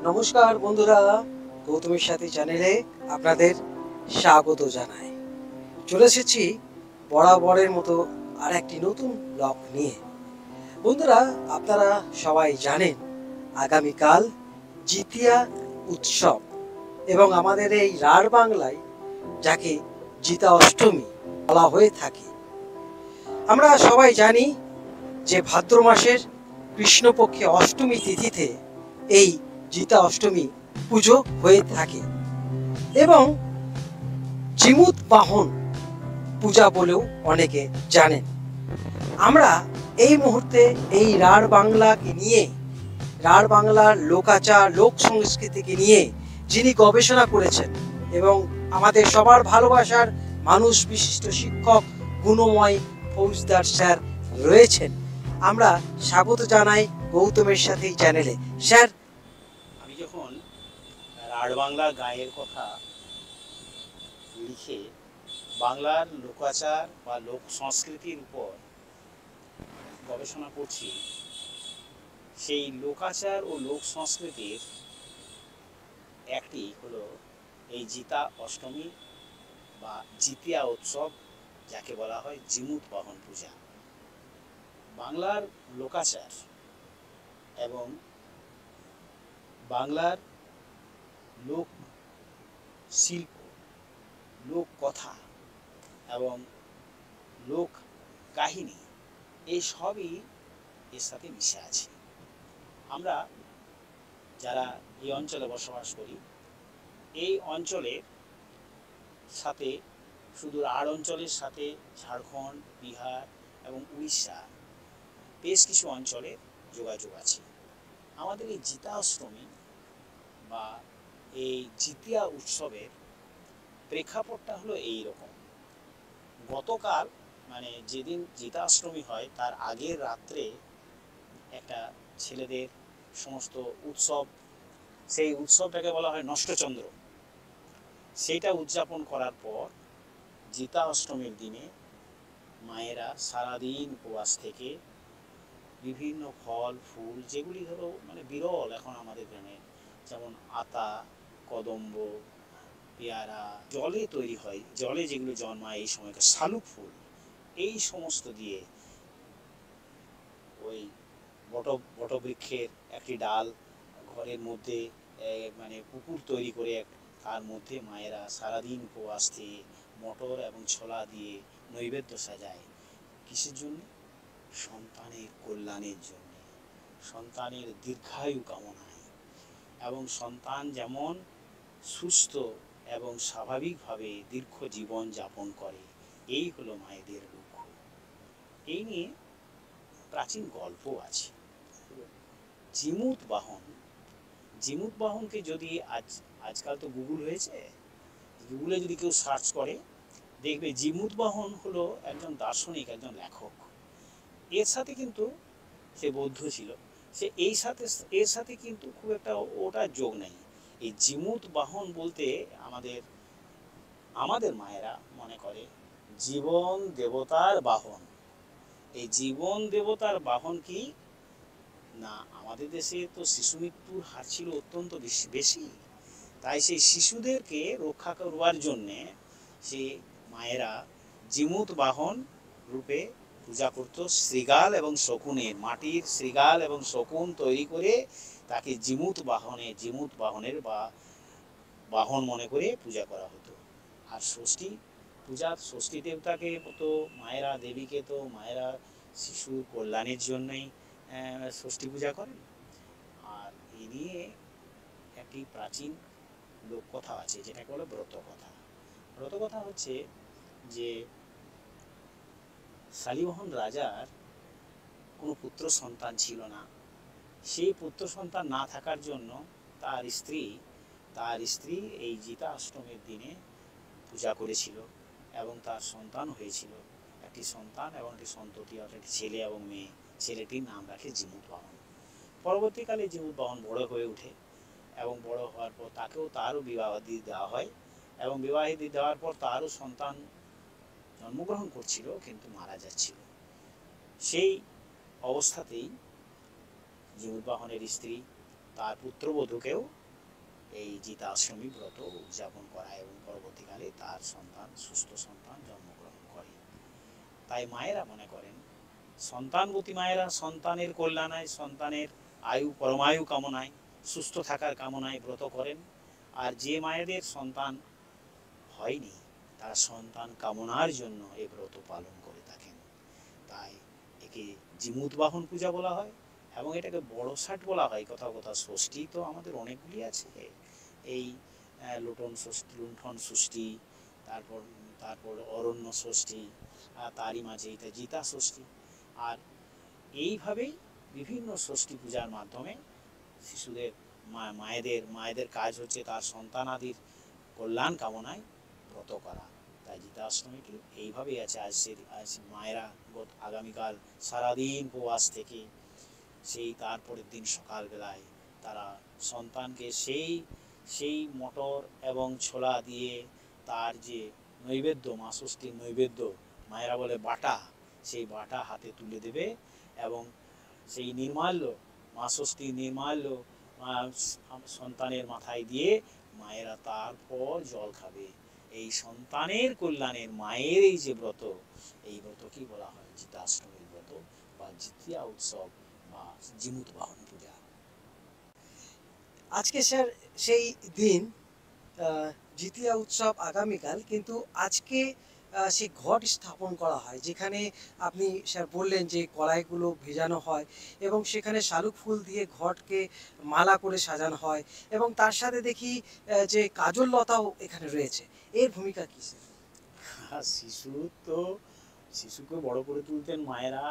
নমস্কার বন্ধুরা, গৌতমের সাথে চ্যানেলে আপনাদের স্বাগত জানাই। চলে এসেছি বরাবরের মতো আর একটি নতুন ব্লগ নিয়ে। বন্ধুরা, আপনারা সবাই জানেন আগামীকাল জিতিয়া উৎসব এবং আমাদের এই রাঢ় বাংলায় যাকে জিতা অষ্টমী বলা হয়ে থাকে। আমরা সবাই জানি যে ভাদ্র মাসের কৃষ্ণপক্ষে অষ্টমী তিথিতে এই জিতা অষ্টমী পুজো হয়ে থাকে এবং জিমুত বাহন পূজা বলেও অনেকে জানেন। আমরা এই মুহূর্তে এই রাঢ় বাংলাকে নিয়ে, রাঢ় বাংলার লোকাচার লোক সংস্কৃতিকে নিয়ে যিনি গবেষণা করেছেন এবং আমাদের সবার ভালোবাসার মানুষ বিশিষ্ট শিক্ষক গুণময় ফৌজদার স্যার রয়েছেন। আমরা স্বাগত জানাই গৌতমের সাথে এই চ্যানেলে। স্যার, আমি যখন রাঢ় বাংলা গাঁয়ের কথা লিখে বাংলার লোকাচার বা লোক সংস্কৃতির উপর গবেষণা করছি, সেই লোকাচার ও লোক সংস্কৃতির একটি হলো এই জিতা অষ্টমী বা জিতিয়া উৎসব, যাকে বলা হয় জিমুত বাহন পূজা। বাংলার লোকাচার এবং বাংলার লোক শিল্প, লোক কথা এবং লোক কাহিনী, এই সবই এর সাথে মিশে আছে। আমরা যারা এই অঞ্চলে বসবাস করি, এই অঞ্চলের সাথে শুধু রাঢ় অঞ্চলের সাথে ঝাড়খণ্ড, বিহার এবং উড়িষ্যা বেশ কিছু অঞ্চলের যোগাযোগ আছে। আমাদের এই জিতা অষ্টমী বা এই জিতিয়া উৎসবের প্রেক্ষাপটটা হলো এই রকম। গতকাল মানে যেদিন জিতাষ্টমী হয় তার আগের রাত্রে একটা ছেলেদের সমস্ত উৎসব, সেই উৎসবটাকে বলা হয় নষ্টচন্দ্র, সেইটা উদযাপন করার পর জিতা অষ্টমীর দিনে মায়েরা সারাদিন উপবাস থেকে বিভিন্ন ফল ফুল, যেগুলি ধরো মানে বিরল এখন আমাদের গ্রামে, যেমন আতা, কদম্ব, পেয়ারা, জলে তৈরি হয়, জলে যেগুলো জন্মায় এই সময়কার শালুক ফুল, এই সমস্ত দিয়ে ওই বটবৃক্ষের একটি ডাল ঘরের মধ্যে মানে পুকুর তৈরি করে তার মধ্যে মায়েরা সারাদিন উপবাস থেকে মটর এবং ছোলা দিয়ে নৈবেদ্য সাজায়। কিসের জন্য? সন্তানের কল্যাণের জন্য, সন্তানের দীর্ঘায়ু কামনায়, এবং সন্তান যেমন সুস্থ এবং স্বাভাবিকভাবে দীর্ঘ জীবন যাপন করে, এই হলো মায়েদের লক্ষ্য। এই নিয়ে প্রাচীন গল্প আছে। জিমুত বাহন, জিমুত বাহনকে যদি আজকাল তো গুগল হয়েছে, গুগলে যদি কেউ সার্চ করে দেখবে জিমুত বাহন হলো একজন দার্শনিক, একজন লেখক। এর সাথে কিন্তু সে বৌদ্ধ ছিল, সে এর সাথে কিন্তু খুব একটা ওটা যোগ নেই। এই জিমুত বাহন বলতে আমাদের মায়েরা মনে করে জীবন দেবতার বাহন। এই জীবন দেবতার বাহন কি না, আমাদের দেশে তো শিশু মৃত্যুর হার ছিল অত্যন্ত বেশি, তাই সেই শিশুদেরকে রক্ষা করবার জন্যে সে মায়েরা জিমুত বাহন রূপে পূজা করত। শৃগাল এবং শকুনের, মাটির শৃগাল এবং শকুন তৈরি করে তাকে জিমুত বাহনের বা বাহন মনে করে পূজা করা হতো। আর ষষ্ঠী দেবতাকে তো মায়েরা, দেবীকে তো মায়েরা শিশুর কল্যাণের জন্যই ষষ্ঠী পূজা করেন। আর এই নিয়ে একটি প্রাচীন লোককথা আছে, যেটাকে বলে ব্রতকথা। ব্রতকথা হচ্ছে যে শালিবাহন রাজার কোনো পুত্র সন্তান ছিল না। সেই পুত্র সন্তান না থাকার জন্য তার স্ত্রী এই জিতা অষ্টমীর দিনে পূজা করেছিল এবং তার সন্তান হয়েছিল, একটি সন্তান এবং একটি সন্ততি, অর্থাৎ একটি ছেলে এবং মেয়ে। ছেলেটির নাম রাখে জিমুত বাহন। পরবর্তীকালে জিমুত বাহন বড় হয়ে ওঠে এবং বড় হওয়ার পর তারও বিবাহ দিয়ে দেওয়া হয়, এবং বিবাহ দিয়ে দেওয়ার পর তারও সন্তান জন্মগ্রহণ করছিল কিন্তু মারা যাচ্ছিল। সেই অবস্থাতেই জিমুত বাহনের স্ত্রী তার পুত্রবধূকেও এই জিতাষ্টমী ব্রত উদযাপন করায় এবং পরবর্তীকালে তার সন্তান সুস্থ সন্তান জন্মগ্রহণ করে। তাই মায়েরা মনে করেন, সন্তানবতী মায়েরা সন্তানের কল্যাণায়, সন্তানের আয়ু পরমায়ু কামনায়, সুস্থ থাকার কামনায় ব্রত করেন। আর যে মায়েদের সন্তান হয়নি তারা সন্তান কামনার জন্য এই ব্রত পালন করে থাকেন। তাই একে জিমুত বাহন পূজা বলা হয় এবং এটাকে বড় ষাট বলা হয়। কোথাও কোথাও ষষ্ঠী তো আমাদের অনেকগুলি আছে, এই লুণ্ঠন ষষ্ঠী, তারপর অরণ্য ষষ্ঠী, আর তারই মাঝে এটা জিতা ষষ্ঠী। আর এইভাবেই বিভিন্ন ষষ্ঠী পূজার মাধ্যমে শিশুদের মায়েদের কাজ হচ্ছে তার সন্তানাদির কল্যাণ কামনায় ব্রত করা। তাই জিতাষ্টমীটি এইভাবেই আছে। আজ মায়েরা আগামীকাল সারাদিন উপবাস থেকে সেই তারপরের দিন সকালবেলায় তারা সন্তানকে সেই মটর এবং ছোলা দিয়ে তার যে নৈবেদ্য, মা ষষ্ঠীর নৈবেদ্য মায়েরা বলে বাটা, সেই বাটা হাতে তুলে দেবে এবং সেই নির্মাল্য, মা ষষ্ঠীর নির্মাল্য সন্তানের মাথায় দিয়ে মায়েরা তারপর জল খাবে। এই সন্তানের কল্যাণের মায়ের এই যে ব্রত, এই ব্রতকেই বলা হয় জিতাষ্টমীর ব্রত বা জিতিয়া উৎসব বা জিমুত বাহন পূজা। আজকে স্যার সেই দিন, জিতিয়া উৎসব আগামীকাল, কিন্তু আজকে সেই ঘট স্থাপন করা হয়, যেখানে আপনি স্যার বললেন যে কড়াইগুলো ভেজানো হয় এবং সেখানে শালুক ফুল দিয়ে ঘটকে মালা করে সাজানো হয় এবং তার সাথে দেখি যে কাজল লতাও এখানে রয়েছে। এর ভূমিকা কী স্যার? শিশুকে বড় করে তুলতেন মায়েরা,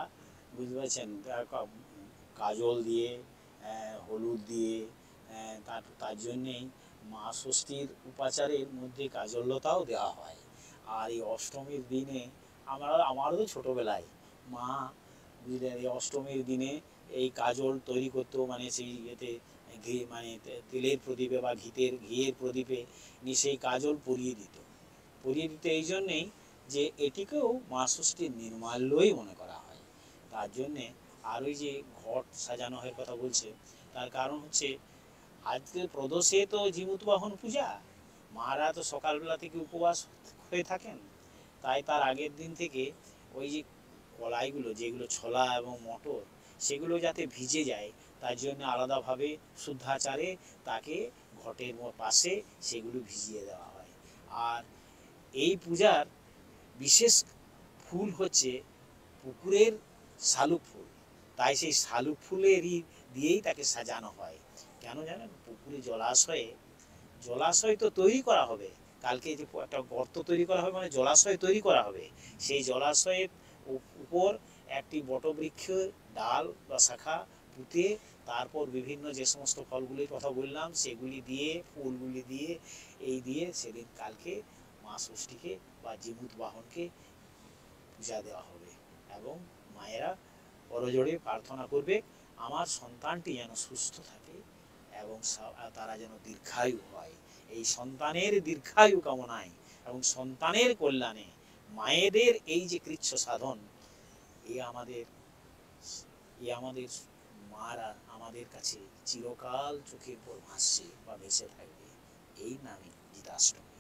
বুঝতে পারছেন, কাজল দিয়ে, হলুদ দিয়ে, তার জন্যেই মা ষষ্ঠীর উপাচারের মধ্যে কাজললতাও দেওয়া হয়। আর এই অষ্টমীর দিনে আমারও তো ছোটোবেলায় মা, বুঝলেন, এই অষ্টমীর দিনে এই কাজল তৈরি করতো, মানে সেই ইয়েতে ঘি, মানে তেলের প্রদীপে বা ঘিয়ের প্রদীপে নিয়ে সেই কাজল পরিয়ে দিত এই জন্যেই যে এটিকেও মা ষষ্ঠীর নির্মাল্যই মনে করা হয়। তার জন্যে আর ওই যে ঘট সাজানো হয় কথা বলছে, তার কারণ হচ্ছে আজকে প্রদোষে তো জিমুত বাহন পূজা, মারা তো সকালবেলা থেকে উপবাস হয়ে থাকেন। তাই তার আগের দিন থেকে ওই যে কলাইগুলো, যেগুলো ছোলা এবং মটর, সেগুলো যাতে ভিজে যায় তার জন্য আলাদাভাবে শুদ্ধাচারে তাকে ঘটের পাশে সেগুলো ভিজিয়ে দেওয়া হয়। আর এই পূজার বিশেষ ফুল হচ্ছে পুকুরের শালুক ফুল। তাই সেই শালুক ফুলেরই দিয়েই তাকে সাজানো হয়। কেন জানেন? পুকুরে জলাশয় তো তৈরি করা হবে, কালকে যে একটা গর্ত তৈরি করা হবে, মানে জলাশয় তৈরি করা হবে। সেই জলাশয়ের উপর একটি বটবৃক্ষের ডাল বা শাখা পুঁতে তারপর বিভিন্ন যে সমস্ত ফলগুলির কথা বললাম সেগুলি দিয়ে, ফুলগুলি দিয়ে, এই দিয়ে সেদিন কালকে মা ষষ্ঠীকে বা জিমুত বাহনকে পূজা দেওয়া হবে এবং মায়েরা করজোড়ে প্রার্থনা করবে আমার সন্তানটি যেন সুস্থ থাকে এবং তারা যেন দীর্ঘায়ু হয়। এই সন্তানের দীর্ঘায়ু কামনায় এবং সন্তানের কল্যাণে মায়েদের এই যে কৃচ্ছ সাধন, এ আমাদের মারা আমাদের কাছে চিরকাল চোখের পর ভাসছে বা ভেসে থাকবে। এই নামে জিতাষ্টমী।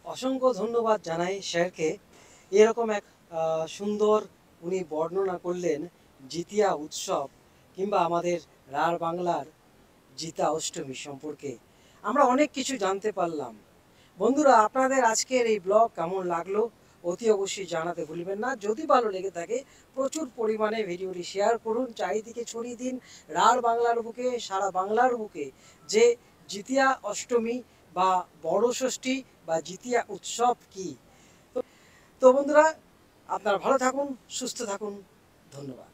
অসংখ্য ধন্যবাদ জানাই স্যারকে। এরকম এক সুন্দর উনি বর্ণনা করলেন জিতিয়া উৎসব কিংবা আমাদের রাঢ় বাংলার জিতা অষ্টমী সম্পর্কে। আমরা অনেক কিছু জানতে পারলাম। বন্ধুরা, আপনাদের আজকের এই ব্লগ কেমন লাগলো অতি অবশ্যই জানাতে ভুলবেন না। যদি ভালো লেগে থাকে প্রচুর পরিমাণে ভিডিওটি শেয়ার করুন, চারিদিকে ছড়িয়ে দিন। রাঢ় বাংলার বুকে, সারা বাংলার বুকে যে জিতিয়া অষ্টমী বা বড় ষষ্ঠী বা জিতিয়া উৎসব কি। তো বন্ধুরা, আপনারা ভালো থাকুন, সুস্থ থাকুন। ধন্যবাদ।